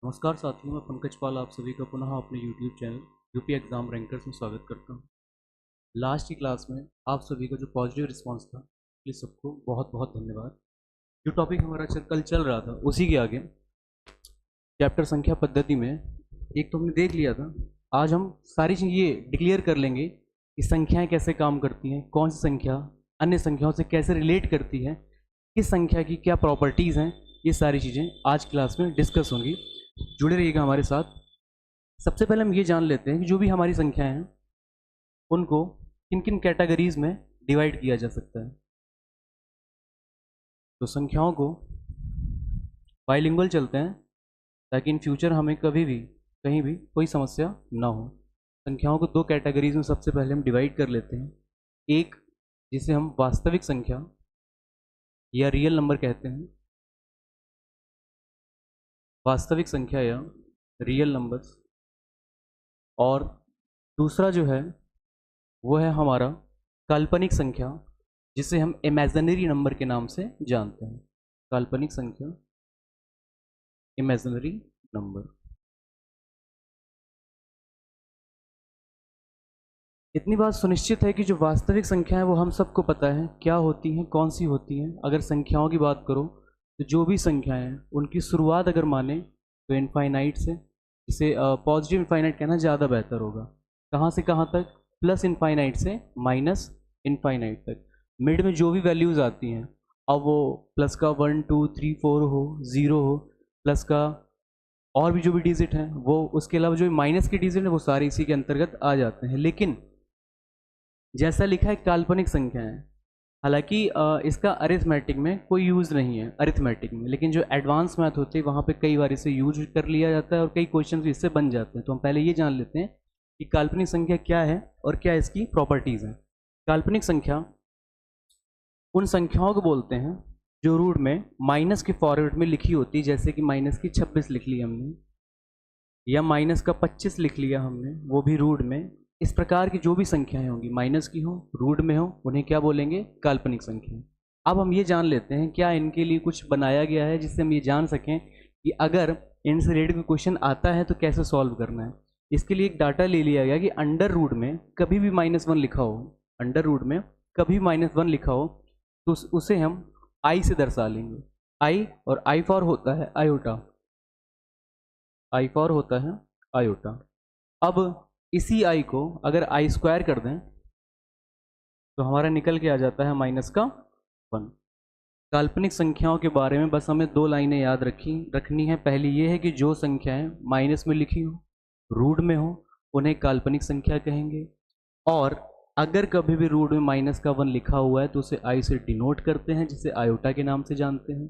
नमस्कार साथियों, मैं पंकज पाल आप सभी का पुनः अपने YouTube channel UP exam rankers में स्वागत करता हूं। लास्ट की क्लास में आप सभी का जो पॉजिटिव रिस्पांस था, इसलिए सबको बहुत बहुत धन्यवाद। जो टॉपिक हमारा कल चल रहा था उसी के आगे चैप्टर संख्या पद्धति में एक तो हमने देख लिया था। आज हम सारी चीज़ ये डिक्लेयर कर लेंगे कि संख्याएँ कैसे काम करती हैं, कौन सी संख्या अन्य संख्याओं से कैसे रिलेट करती है, किस संख्या की क्या प्रॉपर्टीज़ हैं, ये सारी चीज़ें आज क्लास में डिस्कस होंगी। जुड़े रहिएगा हमारे साथ। सबसे पहले हम ये जान लेते हैं कि जो भी हमारी संख्याएं हैं उनको किन किन कैटेगरीज में डिवाइड किया जा सकता है। तो संख्याओं को बाइलिंगुअल चलते हैं ताकि इन फ्यूचर हमें कभी भी कहीं भी कोई समस्या ना हो। संख्याओं को दो कैटेगरीज में सबसे पहले हम डिवाइड कर लेते हैं। एक जिसे हम वास्तविक संख्या या रियल नंबर कहते हैं, वास्तविक संख्या या रियल नंबर्स, और दूसरा जो है वो है हमारा काल्पनिक संख्या जिसे हम इमेजिनरी नंबर के नाम से जानते हैं। काल्पनिक संख्या, इमेजिनरी नंबर। इतनी बात सुनिश्चित है कि जो वास्तविक संख्या है वो हम सबको पता है क्या होती हैं, कौन सी होती हैं। अगर संख्याओं की बात करो तो जो भी संख्याएं हैं उनकी शुरुआत अगर माने तो इनफाइनाइट से, जिसे पॉजिटिव इनफाइनाइट कहना ज़्यादा बेहतर होगा। कहाँ से कहाँ तक? प्लस इनफाइनाइट से माइनस इनफाइनाइट तक। मिड में जो भी वैल्यूज़ आती हैं, अब वो प्लस का 1 2 3 4 हो, ज़ीरो हो, प्लस का और भी जो भी डिजिट हैं वो, उसके अलावा जो माइनस के डिजिट हैं वो सारे इसी के अंतर्गत आ जाते हैं। लेकिन जैसा लिखा है काल्पनिक संख्या है, हालांकि इसका अरिथमेटिक में कोई यूज़ नहीं है अरिथमेटिक में, लेकिन जो एडवांस मैथ होते हैं वहाँ पे कई बार इसे यूज कर लिया जाता है और कई क्वेश्चन इससे बन जाते हैं। तो हम पहले ये जान लेते हैं कि काल्पनिक संख्या क्या है और क्या इसकी प्रॉपर्टीज़ हैं। काल्पनिक संख्या उन संख्याओं को बोलते हैं जो रूट में माइनस के फॉरवर्ड में लिखी होती है, जैसे कि माइनस की 26 लिख ली हमने, या माइनस का 25 लिख लिया हमने, वो भी रूट में। इस प्रकार की जो भी संख्याएं होंगी माइनस की हो, रूट में हो, उन्हें क्या बोलेंगे? काल्पनिक संख्या। अब हम ये जान लेते हैं क्या इनके लिए कुछ बनाया गया है जिससे हम ये जान सकें कि अगर इनसे रिलेटेड कोई क्वेश्चन आता है तो कैसे सॉल्व करना है। इसके लिए एक डाटा ले लिया गया कि अंडर रूट में कभी भी -1 लिखा हो, अंडर रूट में कभी -1 लिखा हो तो उसे हम आई से दर्शा लेंगे। आई, और आई फॉर होता है आयोटा, आई फॉर होता है आयोटा। अब इसी आई को अगर आई स्क्वायर कर दें तो हमारा निकल के आ जाता है -1। काल्पनिक संख्याओं के बारे में बस हमें दो लाइनें याद रखनी है। पहली ये है कि जो संख्याएं माइनस में लिखी हो, रूट में हो, उन्हें काल्पनिक संख्या कहेंगे। और अगर कभी भी रूट में -1 लिखा हुआ है तो उसे आई से डिनोट करते हैं, जिसे आयोटा के नाम से जानते हैं।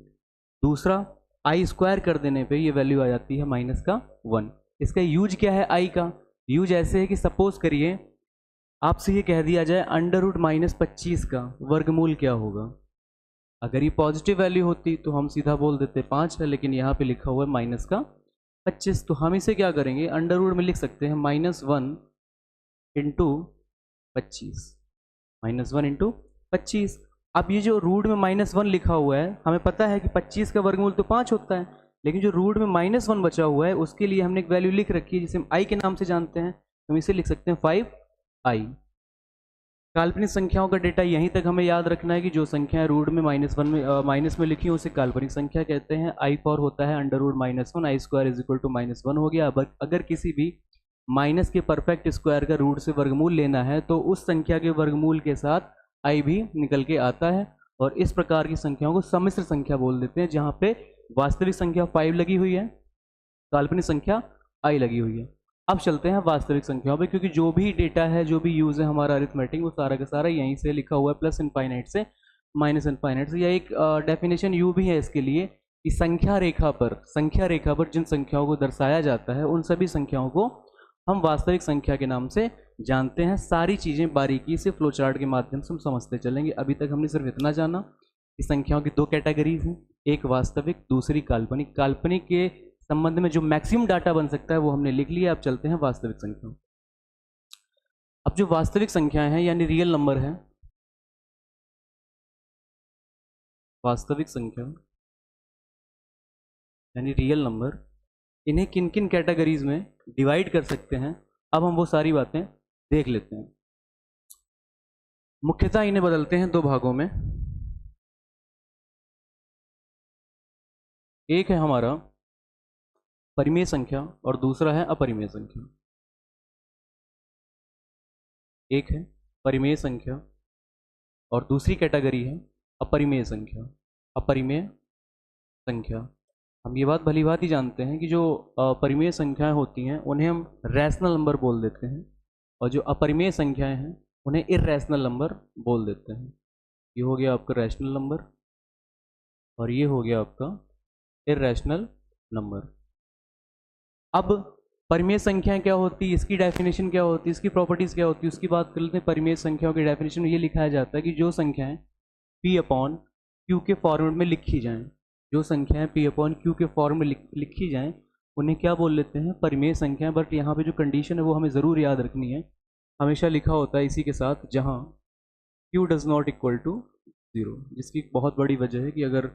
दूसरा, आई स्क्वायर कर देने पे ये वैल्यू आ जाती है -1। इसका यूज क्या है? आई का यूज ऐसे है कि सपोज करिए आपसे ये कह दिया जाए अंडर रूट -25 का वर्गमूल क्या होगा। अगर ये पॉजिटिव वैल्यू होती तो हम सीधा बोल देते 5 है, लेकिन यहाँ पे लिखा हुआ है -25, तो हम इसे क्या करेंगे? अंडर रूट में लिख सकते हैं -1 इंटू 25, -1 इंटू 25। अब ये जो रूट में -1 लिखा हुआ है, हमें पता है कि 25 का वर्गमूल तो 5 होता है, लेकिन जो रूट में -1 बचा हुआ है उसके लिए हमने एक वैल्यू लिख रखी है जिसे हम आई के नाम से जानते हैं। हम इसे लिख सकते हैं 5i। काल्पनिक संख्याओं का डेटा यहीं तक हमें याद रखना है कि जो संख्या रूट में -1 में माइनस में लिखी है उसे काल्पनिक संख्या कहते हैं। आई फॉर होता है under root -1, I square is equal to -1 हो गया। अब अगर किसी भी माइनस के परफेक्ट स्क्वायर का रूट से वर्गमूल लेना है तो उस संख्या के वर्गमूल के साथ आई भी निकल के आता है, और इस प्रकार की संख्याओं को सम्मिश्र संख्या बोल देते हैं, जहाँ पे वास्तविक संख्या 5 लगी हुई है, काल्पनिक संख्या आई लगी हुई है। अब चलते हैं वास्तविक संख्याओं पे, क्योंकि जो भी डेटा है, जो भी यूज़ है हमारा अरिथमेटिक, वो सारा का सारा यहीं से लिखा हुआ है, प्लस इनफाइनाइट से माइनस इनफाइनाइट से। या एक डेफिनेशन यू भी है इसके लिए कि संख्या रेखा पर जिन संख्याओं को दर्शाया जाता है उन सभी संख्याओं को हम वास्तविक संख्या के नाम से जानते हैं। सारी चीज़ें बारीकी से फ्लो चार्ट के माध्यम से हम समझते चलेंगे। अभी तक हमने सिर्फ इतना जाना कि संख्याओं की दो कैटेगरीज हैं, एक वास्तविक, दूसरी काल्पनिक। काल्पनिक के संबंध में जो मैक्सिमम डाटा बन सकता है वो हमने लिख लिया। अब चलते हैं वास्तविक संख्या। अब जो वास्तविक संख्याएं हैं यानी रियल नंबर है, वास्तविक संख्या यानी रियल नंबर, इन्हें किन किन कैटेगरीज में डिवाइड कर सकते हैं, अब हम वो सारी बातें देख लेते हैं। मुख्यतः इन्हें बदलते हैं दो भागों में। एक है हमारा परिमेय संख्या और दूसरा है अपरिमेय संख्या। एक है परिमेय संख्या और दूसरी कैटेगरी है अपरिमेय संख्या। अपरिमेय संख्या, हम ये बात भली भांति जानते हैं कि जो परिमेय संख्याएं होती हैं उन्हें हम रैशनल नंबर बोल देते हैं, और जो अपरिमेय संख्याएं हैं उन्हें इररैशनल नंबर बोल देते हैं। ये हो गया आपका रैशनल नंबर और ये हो गया आपका इररैशनल नंबर। अब परिमेय संख्याएं क्या होती है, इसकी डेफिनेशन क्या होती है, इसकी प्रॉपर्टीज़ क्या होती है, उसकी बात कर लेते हैं। परिमेय संख्याओं की डेफिनेशन में ये लिखाया जाता है कि जो संख्याएं P अपॉन Q के फॉर्मेट में लिखी जाएं, जो संख्याएं P अपॉन Q के फॉर्म में लिखी जाएं उन्हें क्या बोल लेते हैं, परिमेय संख्याएं। बट यहाँ पे जो कंडीशन है वो हमें ज़रूर याद रखनी है। हमेशा लिखा होता है इसी के साथ, जहाँ Q does not equal to 0, जिसकी एक बहुत बड़ी वजह है कि अगर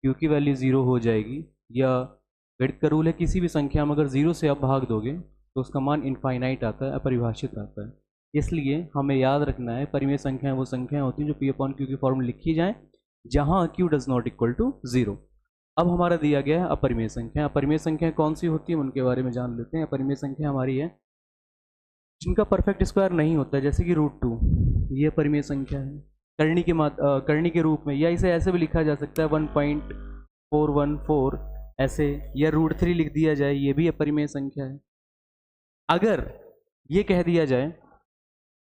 Q की वैल्यू 0 हो जाएगी, या गणित का रूल है किसी भी संख्या में अगर 0 से आप भाग दोगे तो उसका मान इनफाइनाइट आता है, अपरिभाषित आता है। इसलिए हमें याद रखना है परिमेय संख्याएं वो संख्याएं होती हैं जो P अपॉन Q के फॉर्म में लिखी जाएं जहां Q does not equal to 0। अब हमारा दिया गया है अपरिमेय संख्या। अपरिमेय संख्याएं कौन सी होती है उनके बारे में जान लेते हैं। अपरिमेय संख्या हमारी है जिनका परफेक्ट स्क्वायर नहीं होता है, जैसे कि √2, ये परिमेय संख्या है। करनी के रूप में, या इसे ऐसे भी लिखा जा सकता है 1.414 ऐसे, या √3 लिख दिया जाए, ये भी अपरिमेय संख्या है। अगर ये कह दिया जाए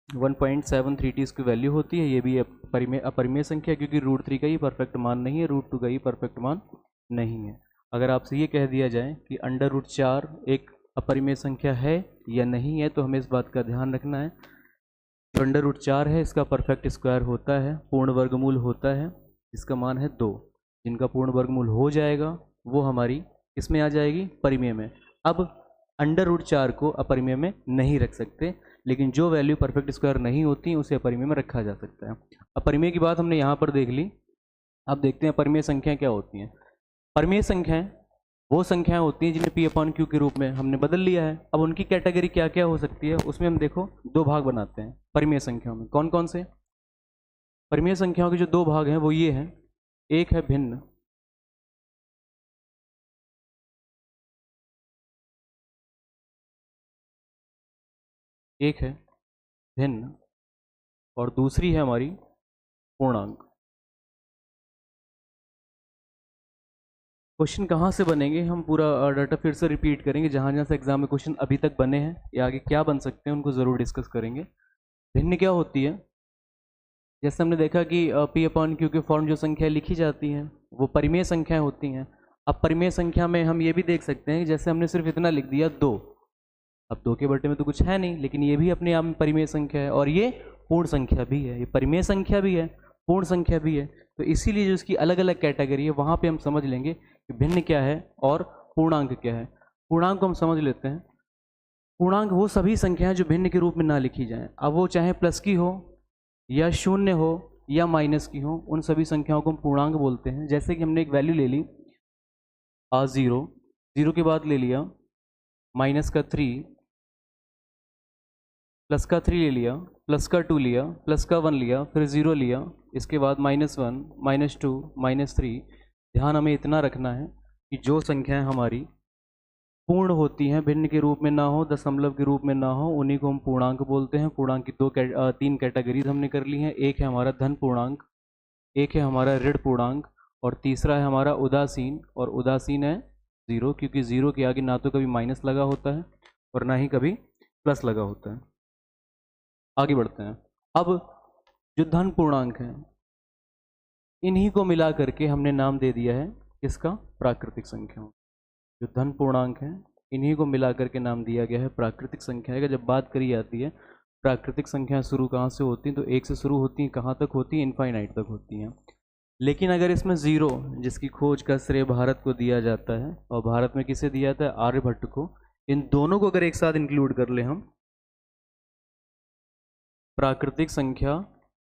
1.73t इसकी वैल्यू होती है, ये भी अपरिमेय संख्या, क्योंकि √3 का ही परफेक्ट मान नहीं है, √2 का ही परफेक्ट मान नहीं है। अगर आपसे ये कह दिया जाए कि √4 एक अपरिमेय संख्या है या नहीं है, तो हमें इस बात का ध्यान रखना है। जो √4 है इसका परफेक्ट स्क्वायर होता है, पूर्ण वर्गमूल होता है, जिसका मान है 2। जिनका पूर्ण वर्गमूल हो जाएगा वो हमारी इसमें आ जाएगी परिमेय में। अब √4 को अपरिमेय में नहीं रख सकते, लेकिन जो वैल्यू परफेक्ट स्क्वायर नहीं होती उसे अपरिमेय में रखा जा सकता है। अपरिमेय की बात हमने यहाँ पर देख ली। अब देखते हैं परिमेय संख्याएं क्या होती हैं। परिमेय संख्याएं वो संख्याएं होती हैं जिन्हें P अपॉन Q के रूप में हमने बदल लिया है। अब उनकी कैटेगरी क्या क्या हो सकती है, उसमें हम देखो दो भाग बनाते हैं परिमेय संख्याओं में। कौन कौन से परिमेय संख्याओं के जो दो भाग हैं वो ये हैं, एक है भिन्न, एक है भिन्न और दूसरी है हमारी पूर्णांक। क्वेश्चन कहाँ से बनेंगे, हम पूरा डाटा फिर से रिपीट करेंगे। जहाँ जहाँ से एग्जाम में क्वेश्चन अभी तक बने हैं या आगे क्या बन सकते हैं उनको ज़रूर डिस्कस करेंगे। भिन्न क्या होती है, जैसे हमने देखा कि P अपॉन Q के फॉर्म जो संख्या लिखी जाती हैं वो परिमेय संख्याएं होती हैं। अब परिमेय संख्या में हम ये भी देख सकते हैं कि जैसे हमने सिर्फ इतना लिख दिया 2, अब 2 के बटे में तो कुछ है नहीं, लेकिन ये भी अपने आप में परिमेय संख्या है और ये पूर्ण संख्या भी है। ये परिमेय संख्या भी है, पूर्ण संख्या भी है। तो इसीलिए जो इसकी अलग अलग कैटेगरी है वहाँ पे हम समझ लेंगे कि भिन्न क्या है और पूर्णांक क्या है। पूर्णांक को हम समझ लेते हैं। पूर्णांक वो सभी संख्याएं जो भिन्न के रूप में ना लिखी जाएं, अब वो चाहे प्लस की हो या शून्य हो या माइनस की हो, उन सभी संख्याओं को हम पूर्णांक बोलते हैं। जैसे कि हमने एक वैल्यू ले ली 0, 0 के बाद ले लिया माइनस का 3, प्लस का 3 ले लिया, प्लस का 2 लिया, प्लस का 1 लिया, फिर 0 लिया, इसके बाद -1, -2, -3। ध्यान हमें इतना रखना है कि जो संख्याएं हमारी पूर्ण होती हैं, भिन्न के रूप में ना हो, दशमलव के रूप में ना हो, उन्हीं को हम पूर्णांक बोलते हैं। पूर्णांक की 3 कैटेगरीज हमने कर ली हैं। एक है हमारा धन पूर्णांक, एक है हमारा ऋण पूर्णांक और तीसरा है हमारा उदासीन। और उदासीन है 0, क्योंकि 0 के आगे ना तो कभी माइनस लगा होता है और ना ही कभी प्लस लगा होता है। आगे बढ़ते हैं। अब जो धन पूर्णांक हैं इन्हीं को मिला करके हमने नाम दे दिया है किसका, प्राकृतिक संख्याओं। जो धन पूर्णांक हैं इन्हीं को मिला करके नाम दिया गया है प्राकृतिक संख्या का। जब बात करी जाती है प्राकृतिक संख्याएं शुरू कहाँ से होती हैं, तो 1 से शुरू होती हैं, कहाँ तक होती हैं, इनफाइनाइट तक होती हैं। लेकिन अगर इसमें 0, जिसकी खोज का श्रेय भारत को दिया जाता है, और भारत में किसे दिया जाता है, आर्यभट्ट को, इन दोनों को अगर एक साथ इंक्लूड कर ले हम, प्राकृतिक संख्या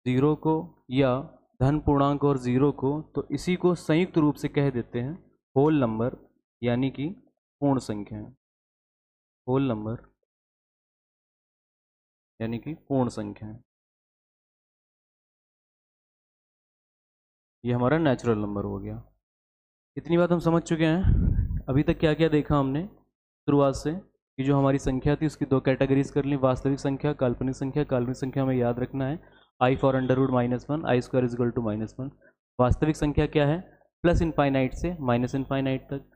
0 को या धन पूर्णांक और 0 को, तो इसी को संयुक्त रूप से कह देते हैं होल नंबर, यानी कि पूर्ण संख्याएं, होल नंबर यानी कि पूर्ण संख्याएं। ये हमारा नेचुरल नंबर हो गया। इतनी बात हम समझ चुके हैं। अभी तक क्या क्या देखा हमने शुरुआत से कि जो हमारी संख्या थी उसकी दो कैटेगरीज कर ली, वास्तविक संख्या, काल्पनिक संख्या। काल्पनिक संख्या में याद रखना है I for under root -1, I square is equal to -1। वास्तविक संख्या क्या है? प्लस इनफाइनाइट से माइनस इनफाइनाइट तक।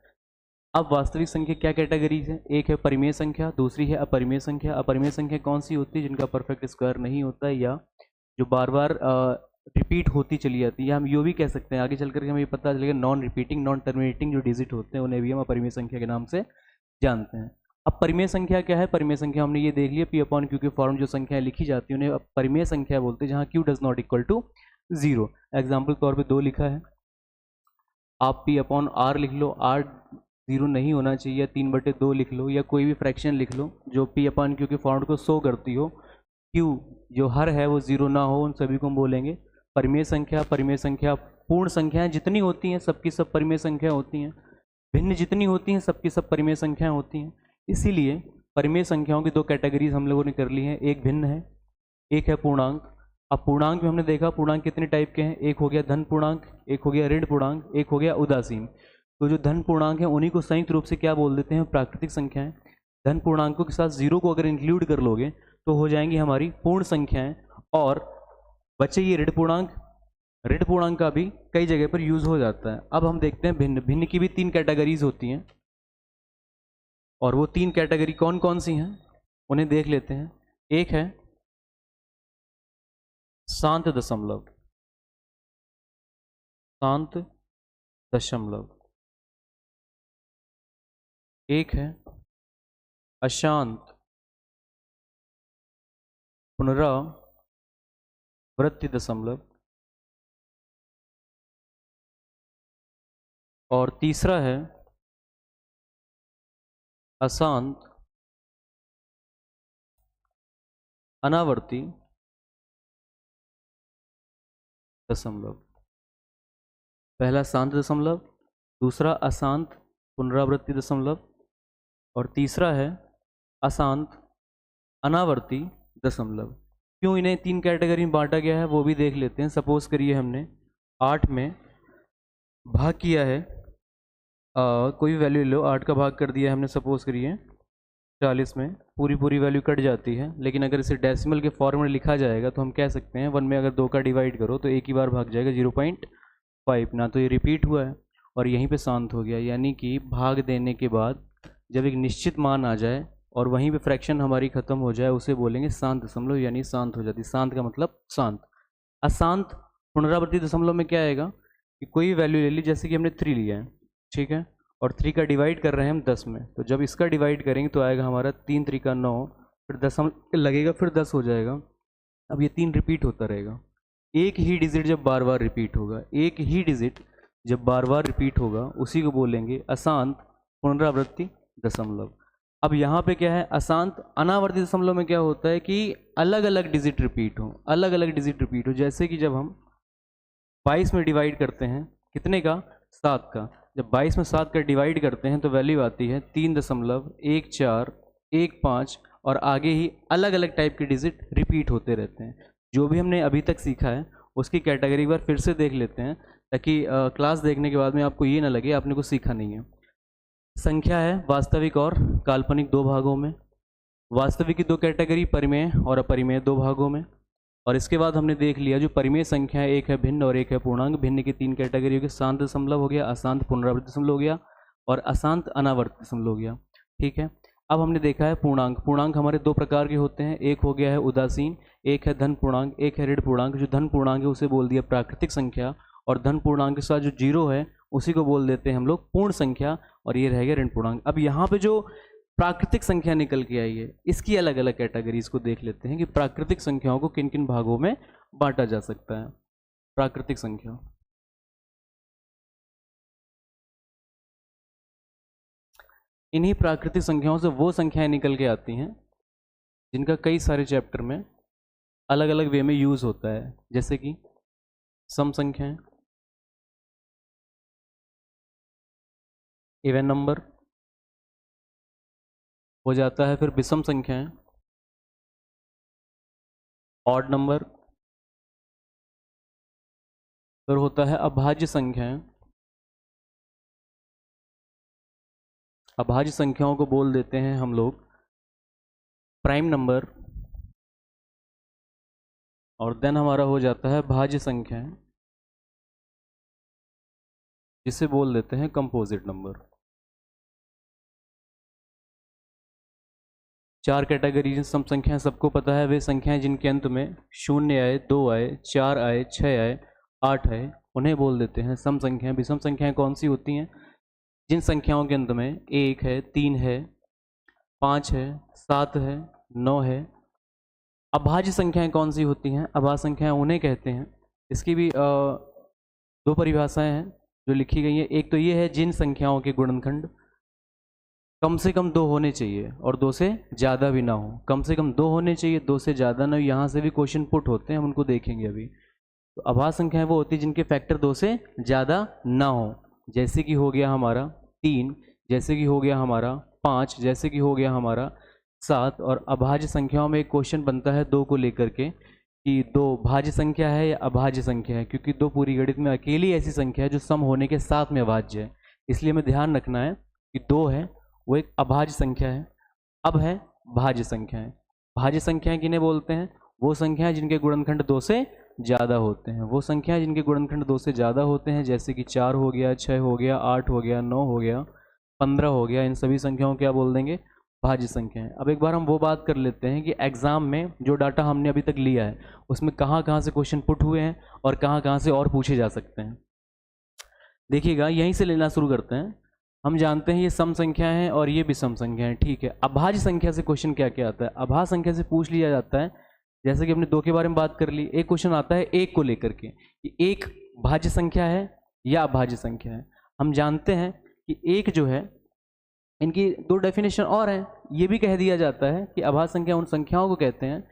अब वास्तविक संख्या क्या कैटेगरीज है? एक है परिमेय संख्या, दूसरी है अपरिमेय संख्या। अपरिमेय संख्या कौन सी होती है? जिनका परफेक्ट स्क्वायर नहीं होता है या जो बार बार रिपीट होती चली जाती है। हम ये भी कह सकते हैं आगे चल करके हमें ये पता चलेगा नॉन रिपीटिंग, नॉन टर्मिनेटिंग जो डिजिट होते हैं उन्हें भी हम अपरिमेय संख्या के नाम से जानते हैं। अब परिमेय संख्या क्या है? परिमेय संख्या हमने ये देख लिया, पी अपॉन क्यू के फॉर्म जो संख्याएं लिखी जाती है उन्हें परिमेय संख्या बोलते हैं, जहाँ Q does not equal to 0। Example तौर पर 2 लिखा है, आप पी अपॉन आर लिख लो, आर 0 नहीं होना चाहिए, 3/2 लिख लो या कोई भी फ्रैक्शन लिख लो जो पी अपॉन क्यू के फॉर्म को शो करती हो। क्यू जो हर है वो 0 ना हो, उन सभी को हम बोलेंगे परिमेय संख्या। परिमेय संख्या पूर्ण संख्याएं जितनी होती हैं सबकी सब परिमेय संख्या होती हैं, भिन्न जितनी होती हैं सबकी सब परिमेय संख्याएं होती हैं। इसीलिए परिमेय संख्याओं की 2 कैटेगरीज हम लोगों ने कर ली हैं, एक भिन्न है, एक है पूर्णांक। अब पूर्णांक में हमने देखा पूर्णांक कितने टाइप के हैं, एक हो गया धन पूर्णांक, एक हो गया ऋण पूर्णांक, एक हो गया उदासीन। तो जो धन पूर्णांक है उन्हीं को संयुक्त रूप से क्या बोल देते हैं? प्राकृतिक संख्याएं। धन पूर्णांकों के साथ 0 को अगर इंक्लूड कर लोगे तो हो जाएंगी हमारी पूर्ण संख्याएं। और बचे ये ऋण पूर्णांक, ऋण पूर्णांक का भी कई जगह पर यूज हो जाता है। अब हम देखते हैं भिन्न। भिन्न की भी 3 कैटेगरीज होती हैं और वो 3 कैटेगरी कौन कौन सी हैं उन्हें देख लेते हैं। एक है शांत दशमलव, शांत दशमलव। एक है अशांत पुनरावृत्ति दशमलव और तीसरा है अशांत अनावर्ती दशमलव। पहला शांत दशमलव, दूसरा अशांत पुनरावृत्ति दशमलव और तीसरा है अशांत अनावर्ती दशमलव। क्यों इन्हें 3 कैटेगरी में बांटा गया है वो भी देख लेते हैं। सपोज करिए हमने 8 में भाग किया है, कोई भी वैल्यू ले लो, 8 का भाग कर दिया है हमने, सपोज करिए 40 में, पूरी वैल्यू कट जाती है। लेकिन अगर इसे डेसिमल के फॉर्म में लिखा जाएगा तो हम कह सकते हैं 1 में अगर 2 का डिवाइड करो तो एक ही बार भाग जाएगा 0.5। ना तो ये रिपीट हुआ है और यहीं पे शांत हो गया। यानी कि भाग देने के बाद जब एक निश्चित मान आ जाए और वहीं पे फ्रैक्शन हमारी ख़त्म हो जाए उसे बोलेंगे शांत दशमलव, यानी शांत हो जाती। शांत का मतलब शांत। अशांत पुनरावृत्ति दशमलव में क्या आएगा कि कोई वैल्यू ले ली, जैसे कि हमने 3 लिया है, ठीक है, और 3 का डिवाइड कर रहे हैं हम 10 में, तो जब इसका डिवाइड करेंगे तो आएगा हमारा 3 3 का 9, फिर दशमलव लगेगा, फिर 10 हो जाएगा। अब ये 3 रिपीट होता रहेगा। एक ही डिजिट जब बार बार रिपीट होगा, एक ही डिजिट जब बार बार रिपीट होगा उसी को बोलेंगे अशांत पुनरावृत्ति दशमलव। अब यहाँ पे क्या है, अशांत अनावर्ती दशमलव में क्या होता है कि अलग अलग डिजिट रिपीट हो, अलग अलग डिजिट रिपीट हो। जैसे कि जब हम 22 में डिवाइड करते हैं, कितने का? 7 का। जब 22 में 7 का डिवाइड करते हैं तो वैल्यू आती है 3.1415 और आगे ही अलग अलग टाइप के डिजिट रिपीट होते रहते हैं। जो भी हमने अभी तक सीखा है उसकी कैटेगरी एक बार फिर से देख लेते हैं ताकि क्लास देखने के बाद में आपको ये ना लगे आपने कुछ सीखा नहीं है। संख्या है वास्तविक और काल्पनिक 2 भागों में। वास्तविक की 2 कैटेगरी, परिमेय और अपरिमेय 2 भागों में। और इसके बाद हमने देख लिया जो परिमेय संख्या है, एक है भिन्न और एक है पूर्णांक। भिन्न की 3 कैटेगरी हो गई, शांत दशमलव हो गया, अशांत पुनरावृत्ति दशमलव हो गया और अशांत अनावर्ती दशमलव हो गया। ठीक है, अब हमने देखा है पूर्णांक। पूर्णांक हमारे 2 प्रकार के होते हैं, एक हो गया है उदासीन, एक है धन पूर्णांक, एक है ऋण पूर्णांक। जो धन पूर्णांक है उसे बोल दिया प्राकृतिक संख्या और धन पूर्णांक के साथ जो 0 है उसी को बोल देते हैं हम लोग पूर्ण संख्या और ये रह गया ऋण पूर्णांक। अब यहाँ पे जो प्राकृतिक संख्या निकल के आई है इसकी अलग अलग कैटेगरीज को देख लेते हैं कि प्राकृतिक संख्याओं को किन किन भागों में बांटा जा सकता है। प्राकृतिक संख्या, इन्हीं प्राकृतिक संख्याओं से वो संख्याएं निकल के आती हैं जिनका कई सारे चैप्टर में अलग अलग वे में यूज होता है, जैसे कि सम संख्याएं, इवन नंबर, हो जाता है फिर विषम संख्याएं, ऑड नंबर, फिर होता है अभाज्य संख्याएं। अभाज्य संख्याओं को बोल देते हैं हम लोग प्राइम नंबर, और देन हमारा हो जाता है भाज्य संख्याएं, जिसे बोल देते हैं कंपोजिट नंबर। 4 कैटेगरी सम संख्याएं सबको पता है, वे संख्याएं जिनके अंत में 0 आए, 2 आए, 4 आए, 6 आए, 8 आए, उन्हें बोल देते हैं सम संख्याएं। विषम संख्याएं कौन सी होती हैं? जिन संख्याओं के अंत में 1 है, 3 है, 5 है, 7 है, 9 है। अभाज्य संख्याएं कौन सी होती हैं? अभाज्य संख्याएं उन्हें कहते हैं, इसकी भी 2 परिभाषाएं हैं जो लिखी गई हैं। एक तो ये है जिन संख्याओं के गुणनखंड कम से कम 2 होने चाहिए और 2 से ज़्यादा भी ना हो। कम से कम 2 होने चाहिए, 2 से ज़्यादा ना हो। यहाँ से भी क्वेश्चन पुट होते हैं, हम उनको देखेंगे अभी। तो अभाज्य संख्याएं वो होती है जिनके फैक्टर 2 से ज़्यादा ना हो, जैसे कि हो गया हमारा 3, जैसे कि हो गया हमारा 5, जैसे कि हो गया हमारा 7। और अभाज्य संख्याओं में एक क्वेश्चन बनता है 2 को लेकर के कि 2 भाज्य संख्या है या अभाज्य संख्या है, क्योंकि 2 पूरी गणित में अकेली ऐसी संख्या है जो सम होने के साथ में अभाज्य है। इसलिए हमें ध्यान रखना है कि 2 है वो एक अभाज्य संख्या है। अब है भाज्य संख्याएं। भाज्य संख्याएं किन्हें बोलते हैं? वो संख्याएं जिनके गुणनखंड 2 से ज़्यादा होते हैं। वो संख्याएं जिनके गुणनखंड 2 से ज़्यादा होते हैं, जैसे कि 4 हो गया, 6 हो गया, 8 हो गया, 9 हो गया, 15 हो गया, इन सभी संख्याओं को क्या बोल देंगे? भाज्य संख्याएं। अब एक बार हम वो बात कर लेते हैं कि एग्जाम में जो डाटा हमने अभी तक लिया है उसमें कहाँ कहाँ से क्वेश्चन पुट हुए हैं और कहाँ कहाँ से और पूछे जा सकते हैं। देखिएगा, यहीं से लेना शुरू करते हैं। हम जानते हैं ये सम संख्या है और ये विषम संख्या है, ठीक है। अभाज्य संख्या से क्वेश्चन क्या क्या आता है? अभाज्य संख्या से पूछ लिया जाता है, जैसे कि हमने 2 के बारे में बात कर ली, एक क्वेश्चन आता है 1 को लेकर के कि 1 भाज्य संख्या है या अभाज्य संख्या है। हम जानते हैं कि 1 जो है, इनकी 2 डेफिनेशन और हैं। ये भी कह दिया जाता है कि अभाज्य संख्या उन संख्याओं को कहते हैं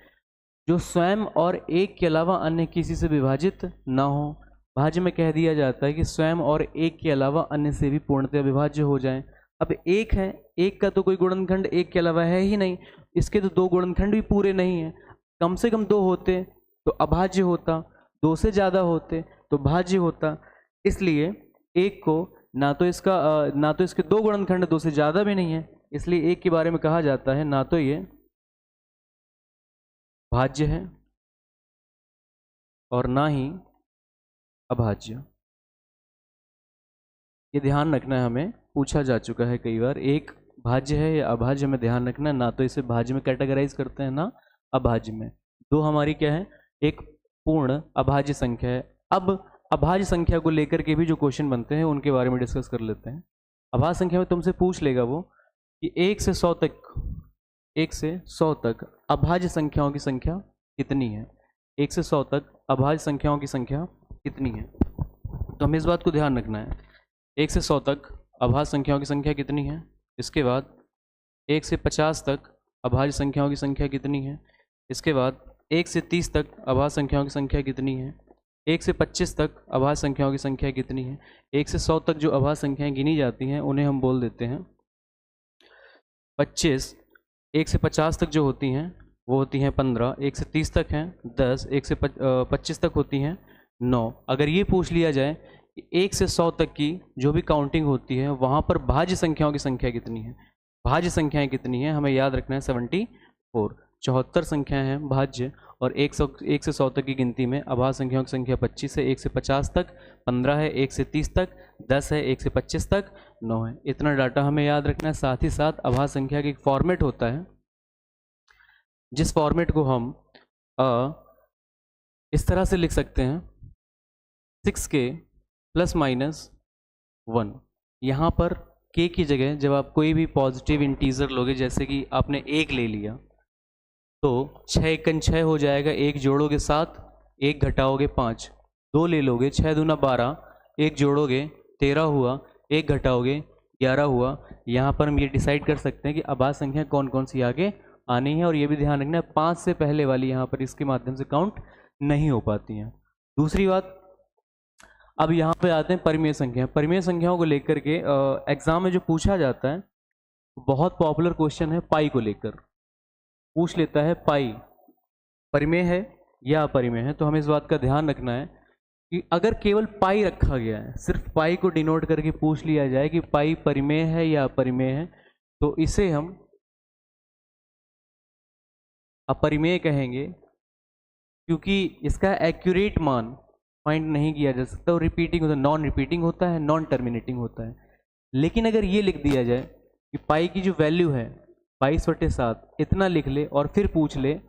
जो स्वयं और 1 के अलावा अन्य किसी से विभाजित ना हो। भाज्य में कह दिया जाता है कि स्वयं और 1 के अलावा अन्य से भी पूर्णतः विभाज्य हो जाएं। अब 1 है, 1 का तो कोई गुणनखंड 1 के अलावा है ही नहीं, इसके तो 2 गुणनखंड भी पूरे नहीं हैं। कम से कम 2 होते तो अभाज्य होता, 2 से ज़्यादा होते तो भाज्य होता। इसलिए 1 को ना तो इसके 2 गुणनखंड 2 से ज़्यादा भी नहीं है, इसलिए 1 के बारे में कहा जाता है ना तो ये भाज्य है और ना ही अभाज्य। ये ध्यान रखना है, हमें पूछा जा चुका है कई बार, 1 भाज्य है या अभाज्य में ध्यान रखना है। ना तो इसे भाज्य में कैटेगराइज करते हैं ना अभाज्य में। 2 हमारी क्या है? एक पूर्ण अभाज्य संख्या है। अब अभाज्य संख्या को लेकर के भी जो क्वेश्चन बनते हैं उनके बारे में डिस्कस कर लेते हैं। अभाज्य संख्या में तुमसे पूछ लेगा वो कि 1 से 100 तक अभाज्य संख्याओं की संख्या कितनी है? 1 से 100 तक अभाज्य संख्याओं की संख्या कितनी है? तो हमें इस बात को ध्यान रखना है, 1 से 100 तक अभाज्य संख्याओं की संख्या कितनी है। इसके बाद 1 से 50 तक अभाज्य संख्याओं की संख्या कितनी है। इसके बाद 1 से 30 तक अभाज्य संख्याओं की संख्या कितनी है। 1 से 25 तक अभाज्य संख्याओं की संख्या कितनी है। 1 से 100 तक जो अभाज्य संख्याएं गिनी जाती हैं उन्हें हम बोल देते हैं 25। 1 से 50 तक जो होती हैं वो होती हैं 15। 1 से 30 तक हैं 10। 1 से 25 तक होती हैं 9। अगर ये पूछ लिया जाए कि 1 से 100 तक की जो भी काउंटिंग होती है वहाँ पर भाज्य संख्याओं की संख्या कितनी है, भाज्य संख्याएं कितनी हैं, हमें याद रखना है 74। 74 संख्याएं हैं भाज्य, और 1 से 100 तक की गिनती में अभाज्य संख्याओं की संख्या 25 है। 1 से 50 तक 15 है, 1 से 30 तक 10 है, 1 से 25 तक 9 है। इतना डाटा हमें याद रखना है। साथ ही साथ अभाज्य संख्या का एक फॉर्मेट होता है, जिस फॉर्मेट को हम इस तरह से लिख सकते हैं 6k ± 1। यहाँ पर k की जगह जब आप कोई भी पॉजिटिव इंटीजर लोगे, जैसे कि आपने 1 ले लिया तो 6 एकन 6 हो जाएगा, 1 जोड़ोगे 7, 1 घटाओगे 5, 2 ले लोगे 6 दूना 12, 1 जोड़ोगे 13 हुआ, 1 घटाओगे 11 हुआ। यहाँ पर हम ये डिसाइड कर सकते हैं कि अभाज्य संख्या कौन कौन सी आगे आनी है। और ये भी ध्यान रखना है 5 से पहले वाली यहाँ पर इसके माध्यम से काउंट नहीं हो पाती हैं। दूसरी बात, अब यहाँ पे आते हैं परिमेय संख्या। परिमेय संख्याओं को लेकर के एग्जाम में जो पूछा जाता है बहुत पॉपुलर क्वेश्चन है पाई को लेकर, पूछ लेता है पाई परिमेय है या अपरिमेय है। तो हमें इस बात का ध्यान रखना है कि अगर केवल पाई रखा गया है, सिर्फ पाई को डिनोट करके पूछ लिया जाए कि पाई परिमेय है या अपरिमेय है, तो इसे हम अपरिमेय कहेंगे, क्योंकि इसका एक्यूरेट मान फाइंड नहीं किया जा सकता और रिपीटिंग होता है, नॉन रिपीटिंग होता है, नॉन टर्मिनेटिंग होता है। लेकिन अगर ये लिख दिया जाए कि पाई की जो वैल्यू है 22/7 इतना लिख ले और फिर पूछ ले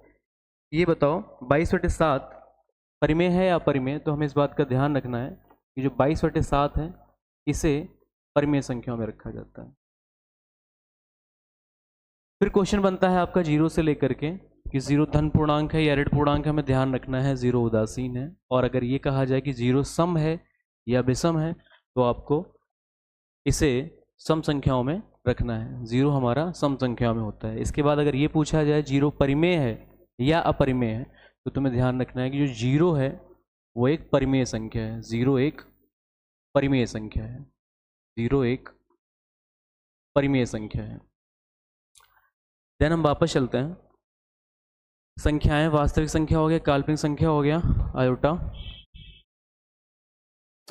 ये बताओ 22/7 परिमेय है या अपरिमेय, तो हमें इस बात का ध्यान रखना है कि जो 22/7 है इसे परिमेय संख्याओं में रखा जाता है। फिर क्वेश्चन बनता है आपका जीरो से लेकर के कि जीरो धन पूर्णांक है या ऋण पूर्णांक है, हमें ध्यान रखना है जीरो उदासीन है। और अगर ये कहा जाए कि जीरो सम है या विषम है, तो आपको इसे सम संख्याओं में रखना है। जीरो हमारा सम संख्याओं में होता है। इसके बाद अगर ये पूछा जाए जीरो परिमेय है या अपरिमेय है, तो तुम्हें ध्यान रखना है कि जो जीरो है वो एक परिमेय संख्या है। जीरो एक परिमेय संख्या है। जीरो एक परिमेय संख्या है। देन हम वापस चलते हैं। संख्याएं वास्तविक संख्या हो गया, काल्पनिक संख्या हो गया आयोटा,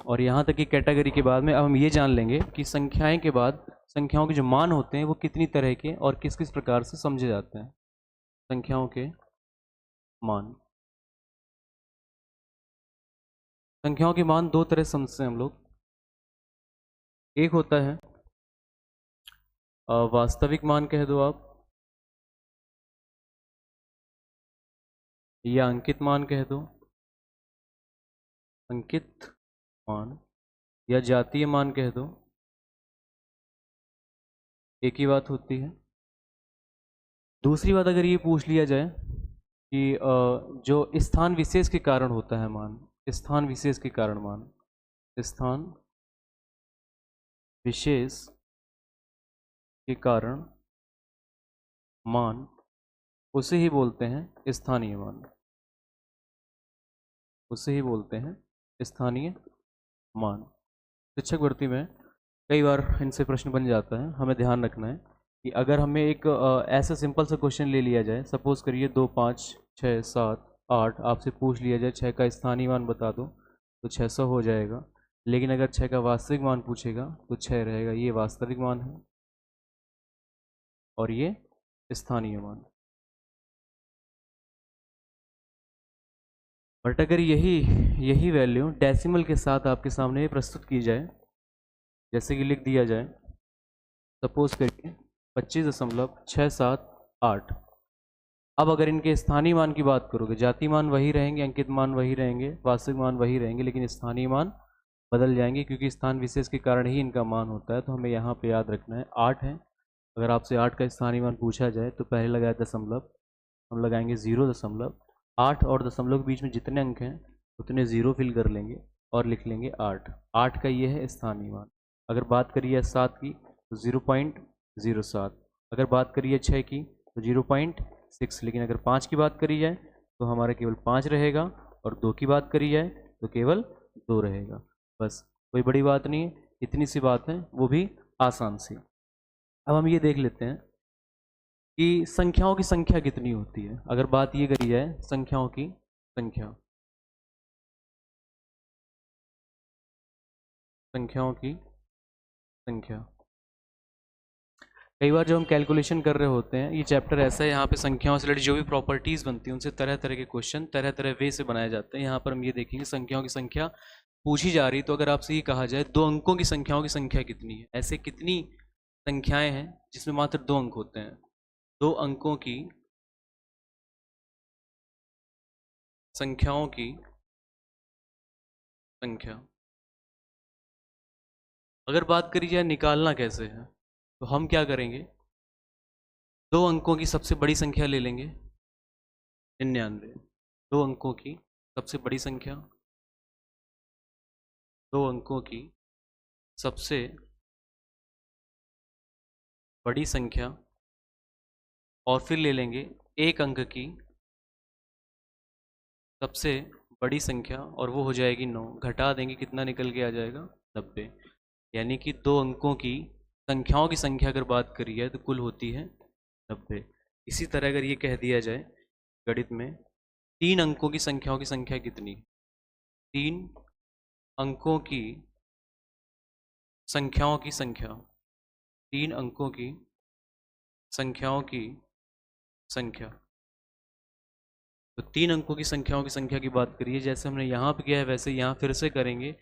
और यहाँ तक की कैटेगरी के बाद में अब हम ये जान लेंगे कि संख्याएं के बाद संख्याओं के जो मान होते हैं वो कितनी तरह के और किस किस प्रकार से समझे जाते हैं। संख्याओं के मान, संख्याओं के मान दो तरह से समझते हैं हम लोग। एक होता है वास्तविक मान कह दो आप, या अंकित मान कह दो, अंकित मान, या जातीय मान कह दो, एक ही बात होती है। दूसरी बात अगर ये पूछ लिया जाए कि जो स्थान विशेष के कारण होता है मान, स्थान विशेष के कारण मान, स्थान विशेष के कारण मान, उसे ही बोलते हैं स्थानीय मान, उसे ही बोलते हैं स्थानीय मान। शिक्षक भर्ती में कई बार इनसे प्रश्न बन जाता है। हमें ध्यान रखना है कि अगर हमें एक ऐसा सिंपल सा क्वेश्चन ले लिया जाए, सपोज करिए 2, 5, 6, 7, 8, आपसे पूछ लिया जाए 6 का स्थानीय मान बता दो, तो 600 हो जाएगा। लेकिन अगर 6 का वास्तविक मान पूछेगा तो 6 रहेगा। ये वास्तविक मान है और ये स्थानीय मान। बट अगर यही वैल्यू डेसिमल के साथ आपके सामने प्रस्तुत की जाए, जैसे कि लिख दिया जाए सपोज करिए 25.678। अब अगर इनके स्थानीय मान की बात करोगे, जाति मान वही रहेंगे, अंकित मान वही रहेंगे, वास्तविक मान वही रहेंगे, लेकिन स्थानीय मान बदल जाएंगे क्योंकि स्थान विशेष के कारण ही इनका मान होता है। तो हमें यहाँ पे याद रखना है 8 है। अगर आपसे 8 का स्थानीय मान पूछा जाए तो पहले लगाया दशमलव, हम लगाएंगे 0.8 और दशमलव के बीच में जितने अंक हैं उतने ज़ीरो फिल कर लेंगे और लिख लेंगे 8। 8 का ये है स्थानीय मान। अगर बात करिए 7 की तो 0.07, अगर बात करिए 6 की तो 0.6, लेकिन अगर 5 की बात करी जाए तो हमारा केवल 5 रहेगा, और 2 की बात करी जाए तो केवल 2 रहेगा। बस, कोई बड़ी बात नहीं है, इतनी सी बात है, वो भी आसान सी। अब हम ये देख लेते हैं कि संख्याओं की संख्या कितनी होती है। अगर बात ये करी जाए संख्याओं की संख्या, संख्याओं की संख्या, कई बार जब हम कैलकुलेशन कर रहे होते हैं, ये चैप्टर ऐसा है यहाँ पे संख्याओं से रिलेटेड जो भी प्रॉपर्टीज़ बनती हैं उनसे तरह तरह के क्वेश्चन तरह तरह वे से बनाए जाते हैं। यहाँ पर हम ये देखेंगे संख्याओं की संख्या पूछी जा रही, तो अगर आपसे ये कहा जाए 2 अंकों की संख्याओं की संख्या कितनी है, ऐसे कितनी संख्याएं हैं जिसमें मात्र 2 अंक होते हैं। 2 अंकों की संख्याओं की संख्या, अगर बात करी जाए निकालना कैसे है, तो हम क्या करेंगे, 2 अंकों की सबसे बड़ी संख्या ले लेंगे 99। 2 अंकों की सबसे बड़ी संख्या, 2 अंकों की सबसे बड़ी संख्या, और फिर ले लेंगे 1 अंक की सबसे बड़ी संख्या और वो हो जाएगी 9। घटा देंगे, कितना निकल के आ जाएगा 90। यानी कि 2 अंकों की संख्याओं की संख्या अगर बात करी है तो कुल होती है 90। इसी तरह अगर ये कह दिया जाए गणित में 3 अंकों की संख्याओं की संख्या कितनी, 3 अंकों की संख्याओं की संख्या, 3 अंकों की संख्याओं की संख्या। तो 3 अंकों की संख्याओं की संख्या की बात करिए, जैसे हमने यहाँ पे किया है वैसे यहाँ फिर से करेंगे।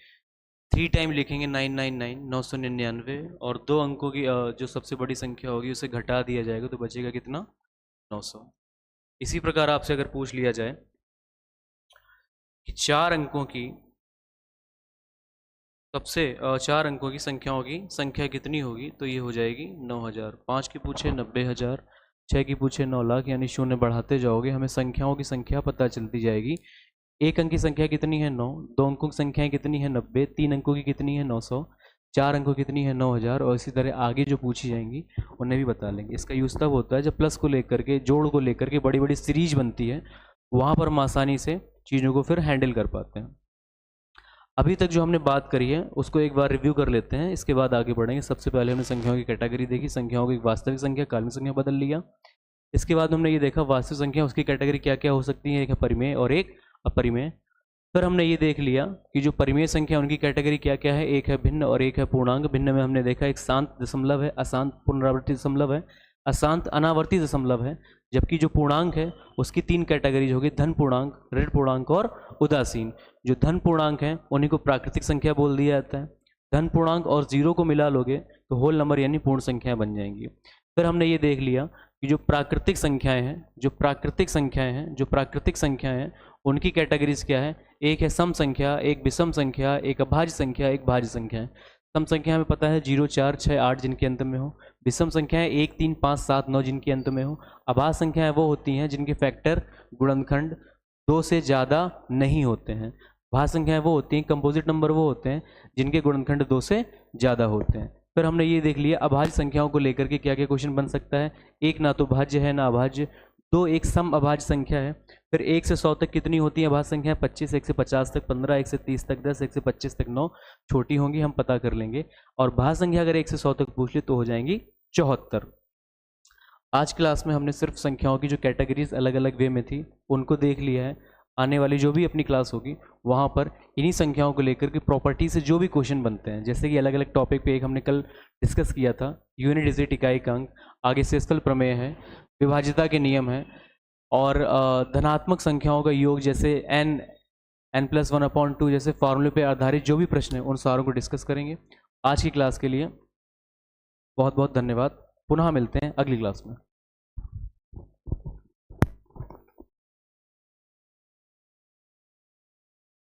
3 टाइम लिखेंगे 999 999, और 2 अंकों की जो सबसे बड़ी संख्या होगी उसे घटा दिया जाएगा तो बचेगा कितना, 900। इसी प्रकार आपसे अगर पूछ लिया जाए कि 4 अंकों की सबसे 4 अंकों की संख्याओं की संख्या कितनी होगी, तो ये हो जाएगी 9000। 5 की पूछे 90000, 6 की पूछे 9 लाख, यानी शून्य बढ़ाते जाओगे हमें संख्याओं की संख्या पता चलती जाएगी। 1 अंक की संख्या कितनी है 9, 2 अंकों की संख्या कितनी है 90, 3 अंकों की कितनी है 900, 4 अंकों की कितनी है 9000, और इसी तरह आगे जो पूछी जाएंगी उन्हें भी बता लेंगे। इसका यूज़ तब होता है जब प्लस को लेकर के, जोड़ को लेकर के बड़ी बड़ी सीरीज बनती है, वहाँ पर हम आसानी से चीज़ों को फिर हैंडल कर पाते हैं। अभी तक जो हमने बात करी है उसको एक बार रिव्यू कर लेते हैं, इसके बाद आगे बढ़ेंगे। सबसे पहले हमने संख्याओं की कैटेगरी देखी, संख्याओं की वास्तविक संख्या, काल्पनिक संख्या बदल लिया। इसके बाद हमने ये देखा वास्तविक संख्या उसकी कैटेगरी क्या क्या हो सकती है, एक है परिमेय और एक अपरिमेय। फिर हमने ये देख लिया कि जो परिमेय संख्या उनकी कैटेगरी क्या क्या है, एक है भिन्न और एक है पूर्णांक। भिन्न में हमने देखा एक शांत दशमलव है, अशांत पुनरावर्ती दशमलव है, अशांत अनावर्ती दशमलव है। जबकि जो पूर्णांक है उसकी 3 कैटेगरीज होगी, धन पूर्णांक, ऋण पूर्णांक और उदासीन। जो धन पूर्णांक हैं उन्हीं को प्राकृतिक संख्या बोल दिया जाता है। धन पूर्णांक और जीरो को मिला लोगे तो होल नंबर यानी पूर्ण संख्या बन जाएंगी। फिर हमने ये देख लिया कि जो प्राकृतिक संख्याएं हैं, जो प्राकृतिक संख्याएं हैं उनकी कैटेगरीज क्या है, एक है सम संख्या, एक विषम संख्या, एक अभाज्य संख्या, एक भाज्य संख्या है। सम संख्या में पता है 0 4 6 8 जिनके अंत में हो, विषम संख्याएं 1 3 5 7 9 जिनके अंत में हो, अभाज्य संख्याएं वो होती हैं जिनके फैक्टर गुणनखंड 2 से ज़्यादा नहीं होते हैं। भाज्य संख्याएं वो होती हैं, कंपोजिट नंबर वो होते हैं जिनके गुणनखंड 2 से ज़्यादा होते हैं। फिर हमने ये देख लिया अभाज्य संख्याओं को लेकर के क्या क्या क्वेश्चन बन सकता है, एक ना तो भाज्य है ना अभाज्य, 2 एक सम अभाज्य संख्या है। फिर 1 से 100 तक कितनी होती है अभाज्य संख्या, 25, 1 से 50 तक 15, 1 से 30 तक 10, 1 से 25 तक 9, छोटी होंगी हम पता कर लेंगे। और भाज्य संख्या अगर 1 से 100 तक पूछ ले तो हो जाएंगी 74। आज क्लास में हमने सिर्फ संख्याओं की जो कैटेगरीज अलग अलग वे में थी उनको देख लिया है। आने वाली जो भी अपनी क्लास होगी वहाँ पर इन्हीं संख्याओं को लेकर के प्रॉपर्टी से जो भी क्वेश्चन बनते हैं, जैसे कि अलग अलग टॉपिक पे एक हमने कल डिस्कस किया था यूनिट डिजिट इकाई का अंक, आगे शेषफल प्रमेय है, विभाज्यता के नियम है, और धनात्मक संख्याओं का योग जैसे n+1/2 जैसे फॉर्मूले पे आधारित जो भी प्रश्न है उन सारों को डिस्कस करेंगे। आज की क्लास के लिए बहुत बहुत धन्यवाद। पुनः मिलते हैं अगली क्लास में।